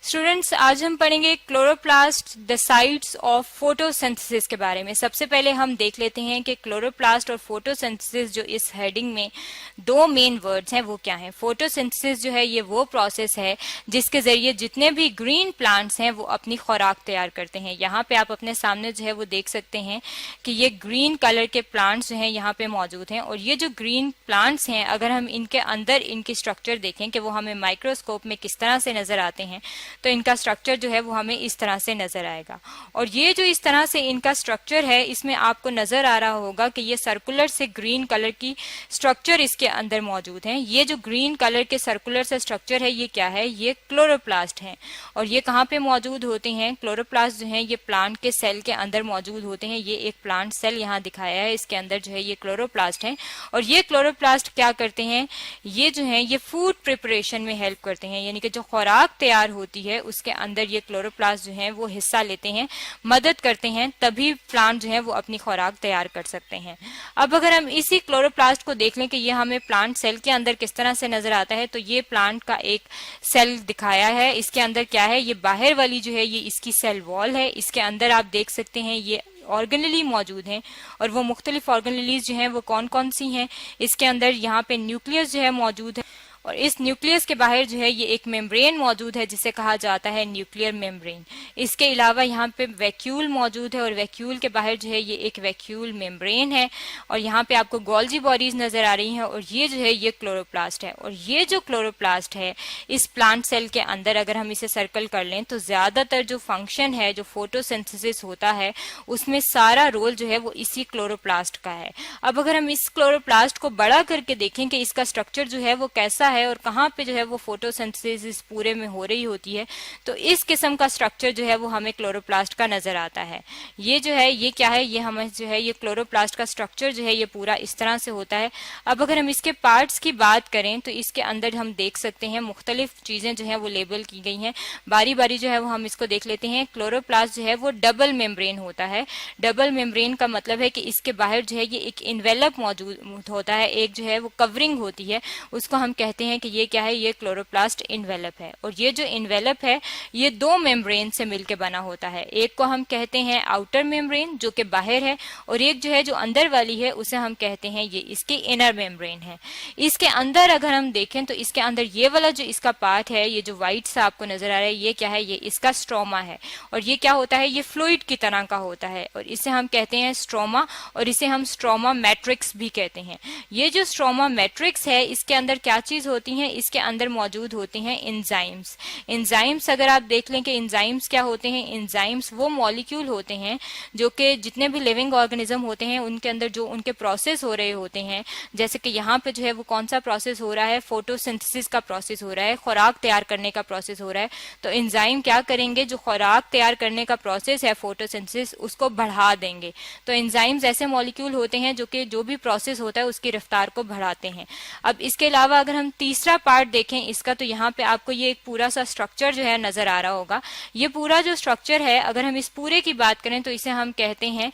Students, आज हम पढ़ेंगे chloroplast the sites of photosynthesis के बारे में। सबसे पहले हम देख लेते हैं कि क्लोरोप्लास्ट और फोटोसिंथेसिस जो इस हेडिंग में दो मेन वर्ड्स हैं वो क्या हैं। फोटोसिंथेसिस जो है ये वो प्रोसेस है जिसके जरिए जितने भी ग्रीन प्लांट्स हैं वो अपनी खुराक तैयार करते हैं। यहाँ पे आप अपने सामने जो है वो देख सकते हैं कि ये ग्रीन कलर के प्लांट्स जो हैं यहाँ पे मौजूद हैं, और ये जो ग्रीन प्लांट्स हैं अगर हम इनके अंदर इनकी स्ट्रक्चर देखें कि वो हमें माइक्रोस्कोप में किस तरह से नजर आते हैं तो इनका स्ट्रक्चर जो है वो हमें इस तरह से नजर आएगा। और ये जो इस तरह से इनका स्ट्रक्चर है इसमें आपको नजर आ रहा होगा कि ये सर्कुलर से ग्रीन कलर की स्ट्रक्चर इसके अंदर मौजूद है। ये जो ग्रीन कलर के सर्कुलर से स्ट्रक्चर है ये क्या है? ये क्लोरोप्लास्ट है। और ये कहाँ पे मौजूद होते हैं? क्लोरोप्लास्ट जो है ये प्लांट के सेल के अंदर मौजूद होते हैं। ये एक प्लांट सेल यहाँ दिखाया है, इसके अंदर जो है ये क्लोरोप्लास्ट है। और ये क्लोरोप्लास्ट क्या करते हैं? ये जो है ये फूड प्रिपरेशन में हेल्प करते हैं, यानी कि जो खुराक तैयार होती है उसके अंदर ये क्लोरोप्लास्ट जो है वो हिस्सा लेते हैं, मदद करते हैं, तभी प्लांट जो है वो अपनी खुराक तैयार कर सकते हैं। अब अगर हम इसी क्लोरोप्लास्ट को देख लें कि ये हमें प्लांट सेल के अंदर किस तरह से नजर आता है, तो ये प्लांट का एक सेल दिखाया है। इसके अंदर क्या है? ये बाहर वाली जो है ये इसकी सेल वॉल है। इसके अंदर आप देख सकते हैं ये ऑर्गेनेली मौजूद हैं, और वो मुख्तलिफ ऑर्गेनेलीज जो हैं वो कौन कौन सी हैं? इसके अंदर यहाँ पे न्यूक्लियस जो है मौजूद है, और इस न्यूक्लियस के बाहर जो है ये एक मेम्ब्रेन मौजूद है जिसे कहा जाता है न्यूक्लियर मेम्ब्रेन। इसके अलावा यहाँ पे वैक्यूल मौजूद है, और वैक्यूल के बाहर जो है ये एक वैक्यूल मेम्ब्रेन है, और यहाँ पे आपको गोल्जी बॉडीज नजर आ रही हैं, और ये जो है ये क्लोरोप्लास्ट है। और ये जो क्लोरोप्लास्ट है इस प्लांट सेल के अंदर अगर हम इसे सर्कल कर लें तो ज्यादातर जो फंक्शन है, जो फोटोसिंथेसिस होता है, उसमें सारा रोल जो है वो इसी क्लोरोप्लास्ट का है। अब अगर हम इस क्लोरोप्लास्ट को बड़ा करके देखें कि इसका स्ट्रक्चर जो है वो कैसा है और कहाँ पे जो है वो फोटोसिंथेसिस पूरे में हो रही होती है, तो इस किस्म का स्ट्रक्चर जो है वो हमें क्लोरोप्लास्ट का नजर आता है। ये जो है ये क्या है? ये हमें जो है ये क्लोरोप्लास्ट का स्ट्रक्चर जो है ये पूरा इस तरह से होता है। अब अगर हम इसके पार्ट्स की बात करें तो इसके अंदर हम देख सकते हैं मुख्तलिफ चीजें जो है वो लेबल की गई हैं। बारी बारी जो है वो हम इसको देख लेते हैं। क्लोरोप्लास्ट जो है वो डबल मेम्ब्रेन होता है। डबल मेम्ब्रेन का मतलब है कि इसके बाहर जो है ये एक इन्वेलप मौजूद होता है, एक जो है वो कवरिंग होती है, उसको हम कहते हैं कि ये क्या है? ये क्लोरोप्लास्ट इन्वेलप है। और ये जो इन्वेलप है ये दो मेम्ब्रेन से मिलकर बना होता है। एक को हम कहते हैं आउटर मेम्ब्रेन जो कि बाहर है, और एक जो है जो अंदर वाली है उसे हम कहते हैं ये इसकी इनर मेम्ब्रेन है। इसके अंदर अगर हम देखें तो इसके अंदर ये वाला जो इसका पार्ट है, ये जो व्हाइट सा आपको नजर आ रहा है, ये क्या है? ये इसका स्ट्रोमा है। और ये क्या होता है? ये फ्लूइड की तरह का होता है, और इसे हम कहते हैं स्ट्रोमा, और इसे हम स्ट्रोमा मैट्रिक्स भी कहते हैं। ये जो स्ट्रोमा मैट्रिक्स है इसके अंदर क्या चीज होती है? इसके अंदर मौजूद होती हैं एंजाइम्स। एंजाइम्स अगर आप देख लें कि एंजाइम्स क्या होते हैं? एंजाइम्स वो मॉलिक्यूल होते हैं जो कि जितने भी लिविंग ऑर्गेनिज्म होते हैं उनके अंदर जो उनके प्रोसेस हो रहे होते हैं, जैसे कि यहाँ पे जो है वो कौन सा प्रोसेस हो रहा है? फोटोसिंथेसिस का प्रोसेस हो रहा है, खुराक तैयार करने का प्रोसेस हो रहा है। तो एंजाइम क्या करेंगे? जो खुराक तैयार करने का प्रोसेस है फोटोसिंथेसिस उसको बढ़ा देंगे। तो एंजाइम्स ऐसे मॉलिक्यूल होते हैं जो कि जो भी प्रोसेस होता है उसकी रफ्तार को बढ़ाते हैं। अब इसके अलावा अगर हम तीसरा पार्ट देखें इसका, तो यहाँ पे आपको ये एक पूरा सा स्ट्रक्चर जो है नजर आ रहा होगा। ये पूरा जो स्ट्रक्चर है अगर हम इस पूरे की बात करें तो इसे हम कहते हैं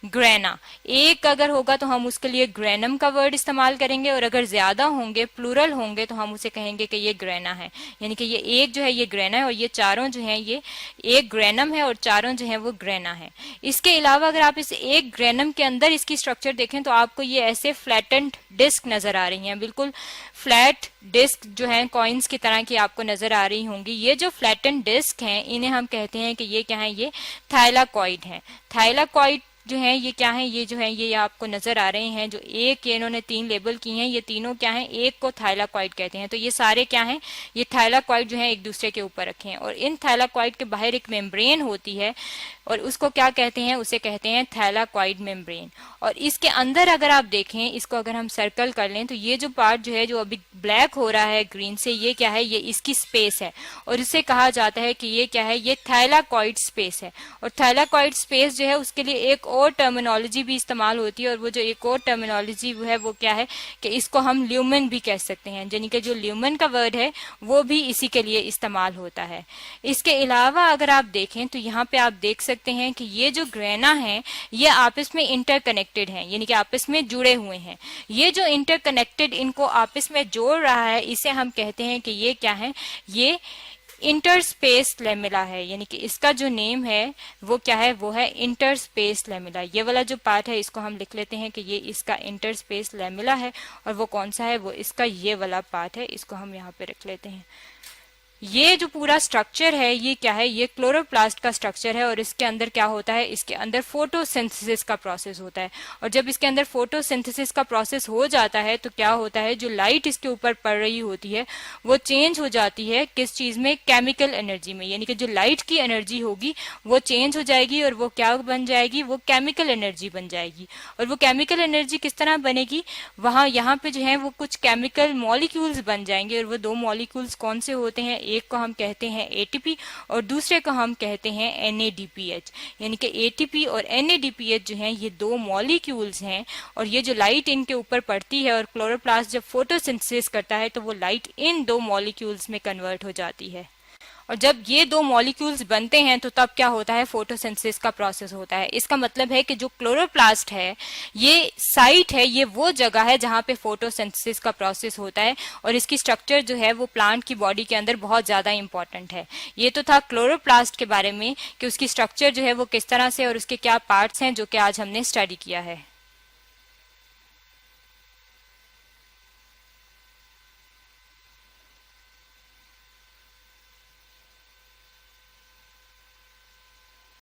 ग्रेना। एक अगर होगा तो हम उसके लिए ग्रेनम का वर्ड इस्तेमाल करेंगे, और अगर ज्यादा होंगे, प्लूरल होंगे, तो हम उसे कहेंगे कि ये ग्रेना है। यानी कि ये एक जो है ये ग्रेना है, और ये चारों जो है ये एक ग्रेनम है, और चारों जो है वो ग्रेना है। इसके अलावा अगर आप इस एक ग्रेनम के अंदर इसकी स्ट्रक्चर देखें तो आपको ये ऐसे फ्लैटेंड डिस्क नजर आ रही हैं, बिल्कुल फ्लैट डिस्क जो है कॉइन्स की तरह की आपको नजर आ रही होंगी। ये जो फ्लैटेंड डिस्क हैं इन्हें हम कहते हैं कि ये क्या है? ये थाइलाकॉइड है। थाइलाकॉइड जो है ये क्या है? ये जो है ये आपको नजर आ रहे हैं, जो एक ये इन्होंने तीन लेबल की हैं, ये तीनों क्या हैं? एक को थाइलाकॉइड कहते हैं। तो ये सारे क्या हैं? ये थाइलाकॉइड जो है एक दूसरे के ऊपर रखे हैं, और इन थाइलाकॉइड के बाहर एक मेम्ब्रेन होती है, और उसको क्या कहते हैं? उसे कहते हैं थाइलाकॉइड मेम्ब्रेन। और इसके अंदर अगर आप देखें, इसको अगर हम सर्कल कर लें तो ये जो पार्ट जो है जो अभी ब्लैक हो रहा है ग्रीन से, ये क्या है? ये इसकी स्पेस है, और इसे कहा जाता है कि ये क्या है? ये थाइलाकॉइड स्पेस है। और थाइलाकॉइड स्पेस जो है उसके लिए एक और टर्मिनोलॉजी भी इस्तेमाल होती है, और वो जो एक और टर्मिनोलॉजी है वो क्या है कि इसको हम ल्यूमेन भी कह सकते हैं, यानी कि जो ल्यूमेन का वर्ड है वो भी इसी के लिए इस्तेमाल होता है। इसके अलावा अगर आप देखें तो यहाँ पे आप देख सकते हैं कि ये जो ग्रेना है ये आपस में इंटरकनेक्टेड हैं, यानी कि आपस में जुड़े हुए हैं। ये जो इंटरकनेक्टेड इनको आपस में जोड़ रहा है इसे हम कहते हैं कि ये क्या है? ये इंटरस्पेस लेमिला है, यानी कि इसका जो नेम है वो क्या है, वो है इंटरस्पेस लेमिला। ये वाला जो पार्ट है इसको हम लिख लेते हैं कि ये इसका इंटरस्पेस लेमिला है, और वो कौन सा है, वो इसका ये वाला पार्ट है, इसको हम यहाँ पे रख लेते हैं। ये जो पूरा स्ट्रक्चर है ये क्या है, ये क्लोरोप्लास्ट का स्ट्रक्चर है, और इसके अंदर क्या होता है, इसके अंदर फोटोसिंथेसिस का प्रोसेस होता है। और जब इसके अंदर फोटोसिंथेसिस का प्रोसेस हो जाता है तो क्या होता है, जो लाइट इसके ऊपर पड़ रही होती है वो चेंज हो जाती है किस चीज में, केमिकल एनर्जी में, यानी कि जो लाइट की एनर्जी होगी वो चेंज हो जाएगी और वो क्या बन जाएगी, वो केमिकल एनर्जी बन जाएगी। और वो केमिकल एनर्जी किस तरह बनेगी, वहां यहाँ पे जो है वो कुछ केमिकल मॉलिक्यूल्स बन जाएंगे, और वो दो मॉलिक्यूल्स कौन से होते हैं, एक को हम कहते हैं एटीपी और दूसरे को हम कहते हैं एनएडीपीएच। यानी कि एटीपी और एनएडीपीएच जो हैं ये दो मॉलिक्यूल्स हैं, और ये जो लाइट इनके ऊपर पड़ती है और क्लोरोप्लास्ट जब फोटोसिंथेसिस करता है तो वो लाइट इन दो मॉलिक्यूल्स में कन्वर्ट हो जाती है। और जब ये दो मॉलिक्यूल्स बनते हैं तो तब क्या होता है, फोटोसिंथेसिस का प्रोसेस होता है। इसका मतलब है कि जो क्लोरोप्लास्ट है ये साइट है, ये वो जगह है जहां पे फोटोसिंथेसिस का प्रोसेस होता है, और इसकी स्ट्रक्चर जो है वो प्लांट की बॉडी के अंदर बहुत ज्यादा इंपॉर्टेंट है। ये तो था क्लोरोप्लास्ट के बारे में कि उसकी स्ट्रक्चर जो है वो किस तरह से और उसके क्या पार्ट्स हैं जो कि आज हमने स्टडी किया है।